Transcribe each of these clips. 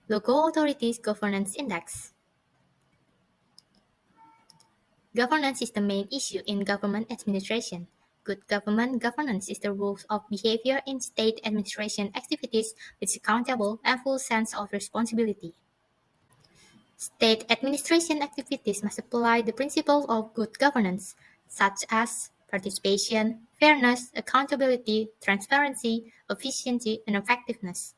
Local Authorities Governance Index. Governance is the main issue in government administration. Good government governance is the rules of behavior in state administration activities with accountable and full sense of responsibility. State administration activities must apply the principles of good governance, such as participation, fairness, accountability, transparency, efficiency, and effectiveness.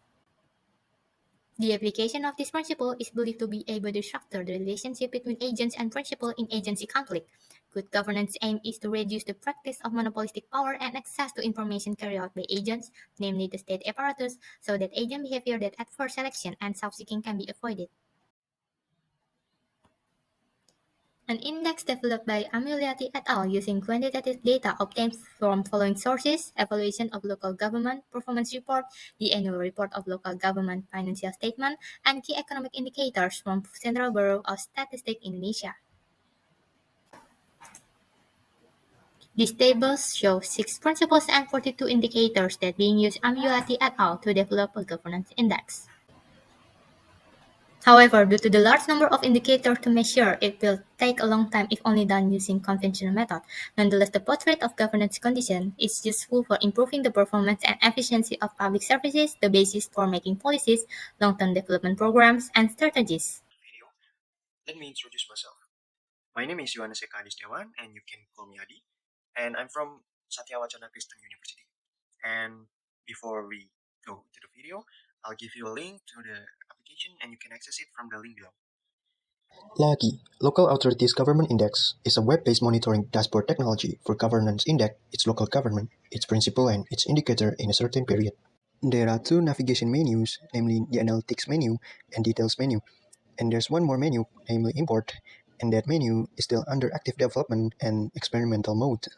The application of this principle is believed to be able to structure the relationship between agents and principal in agency conflict. Good governance aim is to reduce the practice of monopolistic power and access to information carried out by agents, namely the state apparatus, so that agent behavior that adverse selection and self-seeking can be avoided. An index developed by Amyulianthy et al. Using quantitative data obtained from following sources: evaluation of local government performance report, the annual report of local government financial statement, and key economic indicators from Central Bureau of Statistics Indonesia. These tables show 6 principles and 42 indicators that being used Amyulianthy et al. To develop a governance index. However, due to the large number of indicators to measure, it will take a long time if only done using conventional method. Nonetheless, the portrait of governance condition is useful for improving the performance and efficiency of public services, the basis for making policies, long-term development programs, and strategies. Video. Let me introduce myself. My name is Yohanes Eka Dewan, and you can call me Adi. And I'm from Satya Wacana Kristen University. And before we go to the video, I'll give you a link to the application and you can access it from the link below. LAGI, Local Authorities Government Index, is a web-based monitoring dashboard technology for governance index its local government, its principle and its indicator in a certain period. There are 2 navigation menus, namely the Analytics menu and Details menu, and there's one more menu, namely Import, and that menu is still under active development and experimental mode.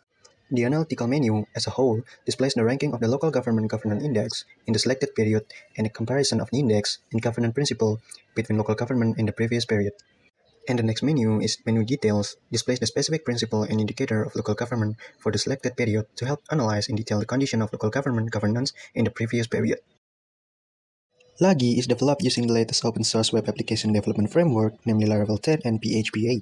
The analytical menu, as a whole, displays the ranking of the local government governance index in the selected period and a comparison of the index and governance principle between local government in the previous period. And the next menu is Menu Details, displays the specific principle and indicator of local government for the selected period to help analyze in detail the condition of local government governance in the previous period. LAGI is developed using the latest open source web application development framework, namely Laravel 10 and PHP 8.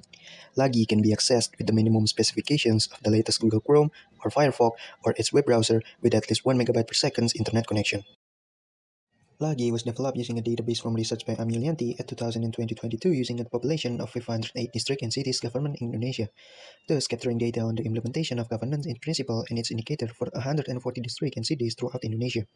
LAGI can be accessed with the minimum specifications of the latest Google Chrome or Firefox or its web browser with at least 1 MB per second internet connection. LAGI was developed using a database from research by Amyulianthy at 2020-22 using a population of 508 district and cities government in Indonesia, thus capturing data on the implementation of governance in principle and its indicator for 140 districts and cities throughout Indonesia.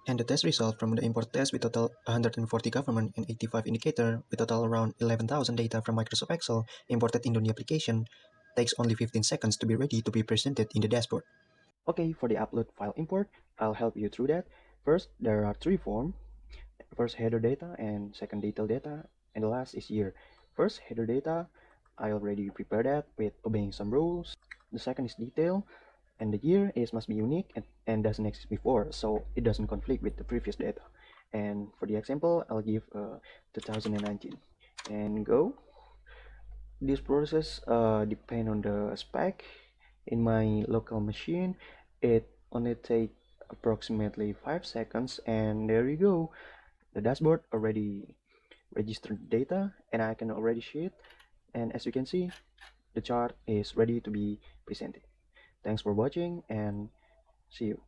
And the test result from the import test with total 140 government and 85 indicator with total around 11,000 data from Microsoft Excel imported into the application takes only 15 seconds to be ready to be presented in the dashboard. Okay, for the upload file import, I'll help you through that. First, there are 3 forms. First, header data, and second, detail data, and the last is year. First, header data, I already prepared that with obeying some rules. The second is detail, and the year must be unique and doesn't exist before, so it doesn't conflict with the previous data. And for the example, I'll give 2019 and go. This process depend on the spec. In my local machine, it only take approximately 5 seconds, and there you go. The dashboard already registered data and I can already see it, and as you can see, the chart is ready to be presented. Thanks for watching and see you.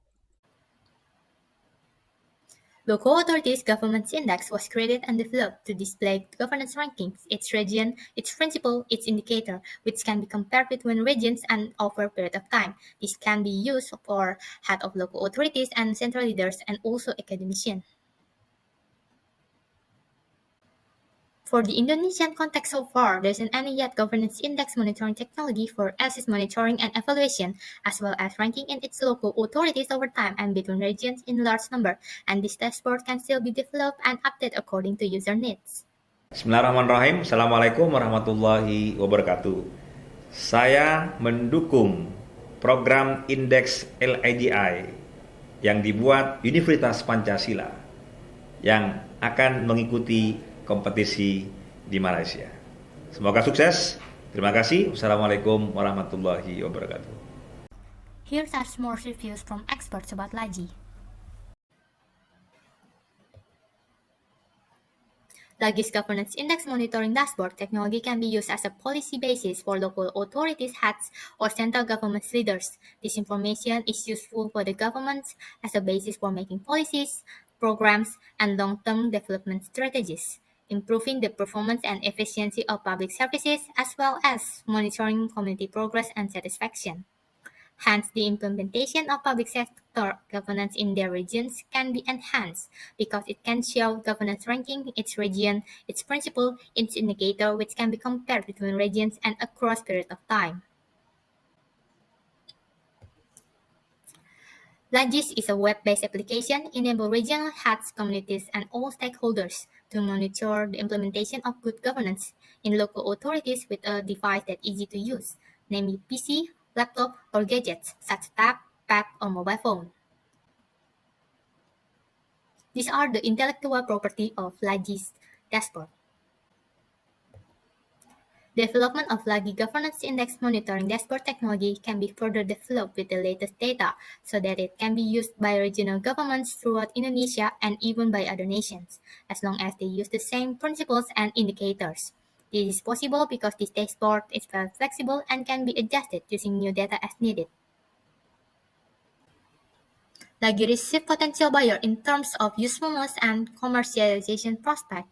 Local Authorities Governance Index was created and developed to display governance rankings, its region, its principle, its indicator, which can be compared between regions and over a period of time. This can be used for head of local authorities and central leaders and also academicians. For the Indonesian context so far, there isn't any yet governance index monitoring technology for assist monitoring and evaluation, as well as ranking in its local authorities over time and between regions in large number, and this dashboard can still be developed and updated according to user needs. Bismillahirrahmanirrahim. Assalamualaikum warahmatullahi wabarakatuh. Saya mendukung program indeks LIDI yang dibuat Universitas Pancasila yang akan mengikuti kompetisi di Malaysia. Semoga sukses. Terima kasih. Wassalamualaikum warahmatullahi wabarakatuh. Here are more reviews from experts about LAGI. LAGI's Governance Index Monitoring Dashboard technology can be used as a policy basis for local authorities, heads, or central government leaders. This information is useful for the government as a basis for making policies, programs, and long-term development strategies, improving the performance and efficiency of public services, as well as monitoring community progress and satisfaction. Hence, the implementation of public sector governance in their regions can be enhanced because it can show governance ranking, its region, its principle, its indicator, which can be compared between regions and across period of time. Lagis is a web-based application enable regional heads, communities, and all stakeholders to monitor the implementation of good governance in local authorities with a device that's easy to use, namely PC, laptop, or gadgets such as tab, pad, or mobile phone. These are the intellectual property of Lagis dashboard. Development of Lagi Governance Index monitoring dashboard technology can be further developed with the latest data so that it can be used by regional governments throughout Indonesia and even by other nations, as long as they use the same principles and indicators. This is possible because this dashboard is very flexible and can be adjusted using new data as needed. Lagi received potential buyer in terms of usefulness and commercialization prospect.